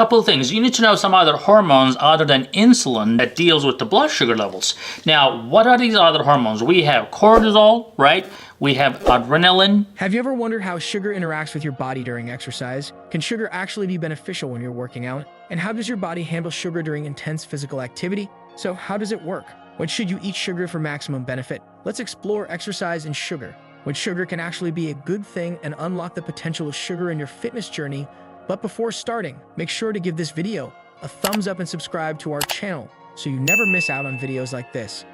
Couple of things. You need to know some other hormones other than insulin that deals with the blood sugar levels. Now, what are these other hormones? We have cortisol, right? We have adrenaline. Have you ever wondered how sugar interacts with your body during exercise? Can sugar actually be beneficial when you're working out? And how does your body handle sugar during intense physical activity? So how does it work? When should you eat sugar for maximum benefit? Let's explore exercise and sugar. When sugar can actually be a good thing and unlock the potential of sugar in your fitness journey. But before starting, make sure to give this video a thumbs up and subscribe to our channel so you never miss out on videos like this.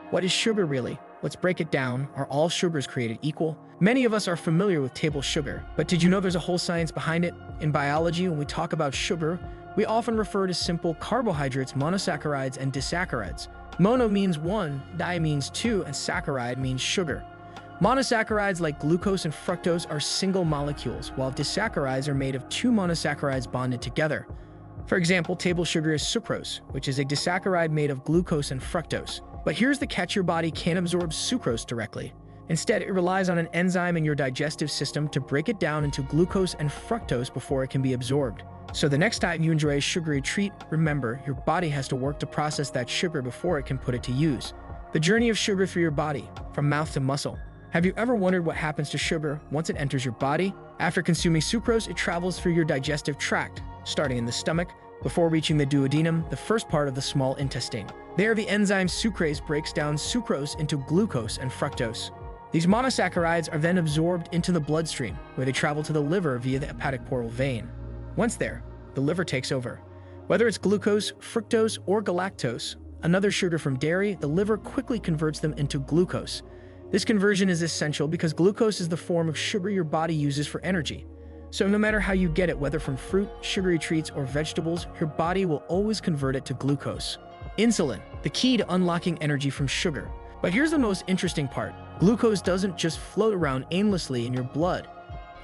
What is sugar really? Let's break it down. Are all sugars created equal? Many of us are familiar with table sugar, but did you know there's a whole science behind it? In biology, when we talk about sugar, we often refer to simple carbohydrates, monosaccharides, and disaccharides. Mono means one, di means two, and saccharide means sugar. Monosaccharides like glucose and fructose are single molecules, while disaccharides are made of two monosaccharides bonded together. For example, table sugar is sucrose, which is a disaccharide made of glucose and fructose. But here's the catch: your body can't absorb sucrose directly. Instead, it relies on an enzyme in your digestive system to break it down into glucose and fructose before it can be absorbed. So the next time you enjoy a sugary treat, remember, your body has to work to process that sugar before it can put it to use. The journey of sugar through your body, from mouth to muscle. Have you ever wondered what happens to sugar once it enters your body? After consuming sucrose, it travels through your digestive tract, starting in the stomach, before reaching the duodenum, the first part of the small intestine. There, the enzyme sucrase breaks down sucrose into glucose and fructose. These monosaccharides are then absorbed into the bloodstream, where they travel to the liver via the hepatic portal vein. Once there, the liver takes over. Whether it's glucose, fructose, or galactose, another sugar from dairy, the liver quickly converts them into glucose. This conversion is essential because glucose is the form of sugar your body uses for energy. So no matter how you get it, whether from fruit, sugary treats, or vegetables, your body will always convert it to glucose. Insulin, the key to unlocking energy from sugar. But here's the most interesting part. Glucose doesn't just float around aimlessly in your blood.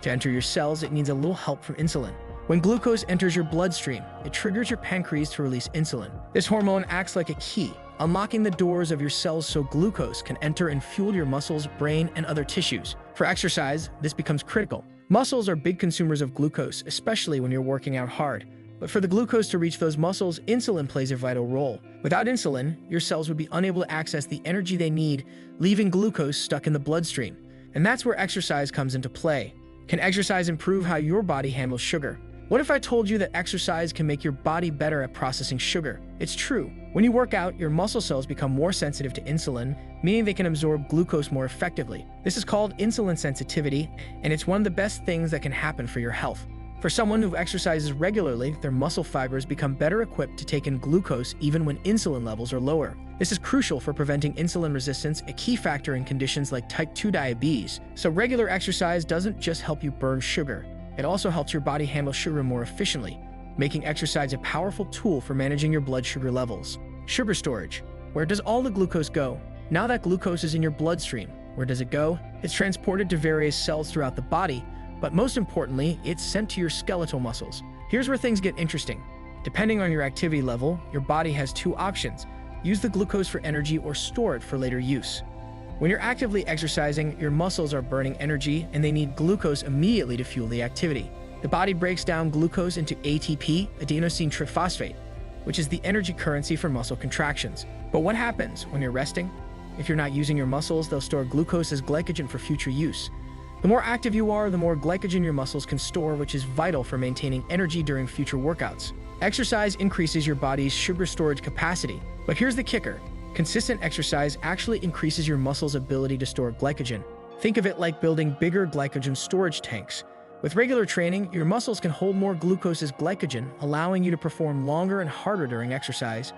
To enter your cells, it needs a little help from insulin. When glucose enters your bloodstream, it triggers your pancreas to release insulin. This hormone acts like a key, unlocking the doors of your cells so glucose can enter and fuel your muscles, brain, and other tissues. For exercise, this becomes critical. Muscles are big consumers of glucose, especially when you're working out hard. But for the glucose to reach those muscles, insulin plays a vital role. Without insulin, your cells would be unable to access the energy they need, leaving glucose stuck in the bloodstream. And that's where exercise comes into play. Can exercise improve how your body handles sugar? What if I told you that exercise can make your body better at processing sugar? It's true. When you work out, your muscle cells become more sensitive to insulin, meaning they can absorb glucose more effectively. This is called insulin sensitivity, and it's one of the best things that can happen for your health. For someone who exercises regularly, their muscle fibers become better equipped to take in glucose even when insulin levels are lower. This is crucial for preventing insulin resistance, a key factor in conditions like type 2 diabetes. So regular exercise doesn't just help you burn sugar. It also helps your body handle sugar more efficiently, making exercise a powerful tool for managing your blood sugar levels. Sugar storage. Where does all the glucose go? Now that glucose is in your bloodstream, where does it go? It's transported to various cells throughout the body, but most importantly, it's sent to your skeletal muscles. Here's where things get interesting. Depending on your activity level, your body has two options: use the glucose for energy or store it for later use. When you're actively exercising, your muscles are burning energy and they need glucose immediately to fuel the activity. The body breaks down glucose into ATP, adenosine triphosphate, which is the energy currency for muscle contractions. But what happens when you're resting? If you're not using your muscles, they'll store glucose as glycogen for future use. The more active you are, the more glycogen your muscles can store, which is vital for maintaining energy during future workouts. Exercise increases your body's sugar storage capacity. But here's the kicker. Consistent exercise actually increases your muscles' ability to store glycogen. Think of it like building bigger glycogen storage tanks. With regular training, your muscles can hold more glucose as glycogen, allowing you to perform longer and harder during exercise.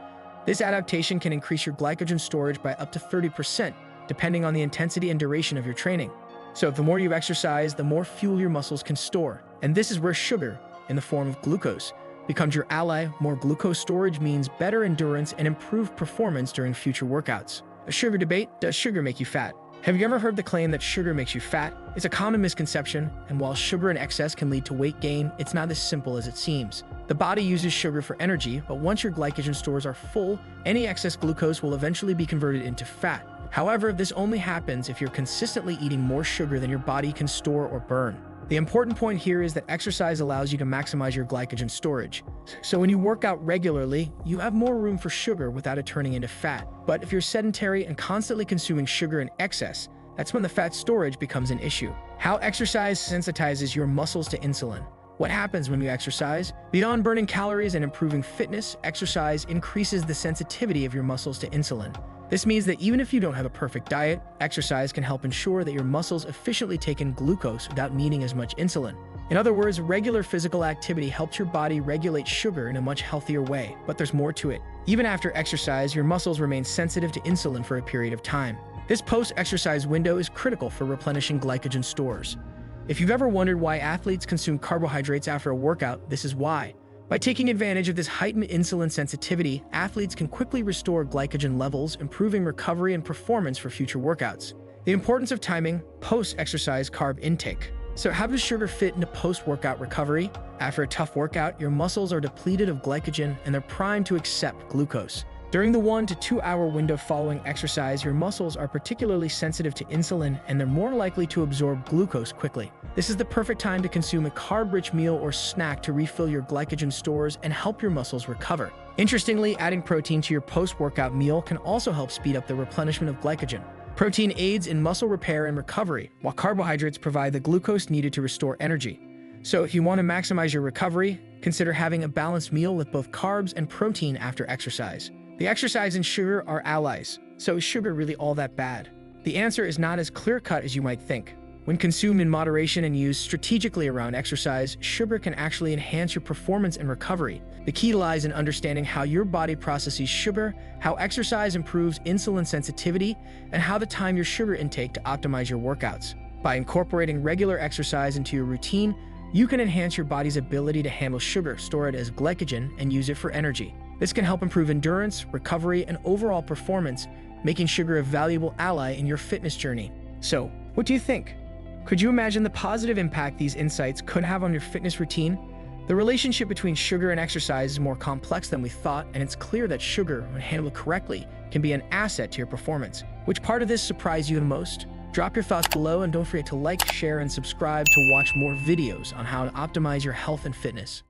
This adaptation can increase your glycogen storage by up to 30%, depending on the intensity and duration of your training. So the more you exercise, the more fuel your muscles can store. And this is where sugar, in the form of glucose, becomes your ally. More glucose storage means better endurance and improved performance during future workouts. A sugar debate: does sugar make you fat? Have you ever heard the claim that sugar makes you fat? It's a common misconception, and while sugar in excess can lead to weight gain, it's not as simple as it seems. The body uses sugar for energy, but once your glycogen stores are full, any excess glucose will eventually be converted into fat. However, this only happens if you're consistently eating more sugar than your body can store or burn. The important point here is that exercise allows you to maximize your glycogen storage. So when you work out regularly, you have more room for sugar without it turning into fat. But if you're sedentary and constantly consuming sugar in excess, that's when the fat storage becomes an issue. How exercise sensitizes your muscles to insulin. What happens when you exercise? Beyond burning calories and improving fitness, exercise increases the sensitivity of your muscles to insulin. This means that even if you don't have a perfect diet, exercise can help ensure that your muscles efficiently take in glucose without needing as much insulin. In other words, regular physical activity helps your body regulate sugar in a much healthier way, but there's more to it. Even after exercise, your muscles remain sensitive to insulin for a period of time. This post-exercise window is critical for replenishing glycogen stores. If you've ever wondered why athletes consume carbohydrates after a workout, this is why. By taking advantage of this heightened insulin sensitivity, athletes can quickly restore glycogen levels, improving recovery and performance for future workouts. The importance of timing post-exercise carb intake. So how does sugar fit into post-workout recovery? After a tough workout, your muscles are depleted of glycogen and they're primed to accept glucose. During the 1 to 2 hour window following exercise, your muscles are particularly sensitive to insulin and they're more likely to absorb glucose quickly. This is the perfect time to consume a carb-rich meal or snack to refill your glycogen stores and help your muscles recover. Interestingly, adding protein to your post-workout meal can also help speed up the replenishment of glycogen. Protein aids in muscle repair and recovery, while carbohydrates provide the glucose needed to restore energy. So if you want to maximize your recovery, consider having a balanced meal with both carbs and protein after exercise. The exercise and sugar are allies, so is sugar really all that bad? The answer is not as clear-cut as you might think. When consumed in moderation and used strategically around exercise, sugar can actually enhance your performance and recovery. The key lies in understanding how your body processes sugar, how exercise improves insulin sensitivity, and how to time your sugar intake to optimize your workouts. By incorporating regular exercise into your routine, you can enhance your body's ability to handle sugar, store it as glycogen, and use it for energy. This can help improve endurance, recovery, and overall performance, making sugar a valuable ally in your fitness journey. So, what do you think? Could you imagine the positive impact these insights could have on your fitness routine? The relationship between sugar and exercise is more complex than we thought, and it's clear that sugar, when handled correctly, can be an asset to your performance. Which part of this surprised you the most? Drop your thoughts below and don't forget to like, share, and subscribe to watch more videos on how to optimize your health and fitness.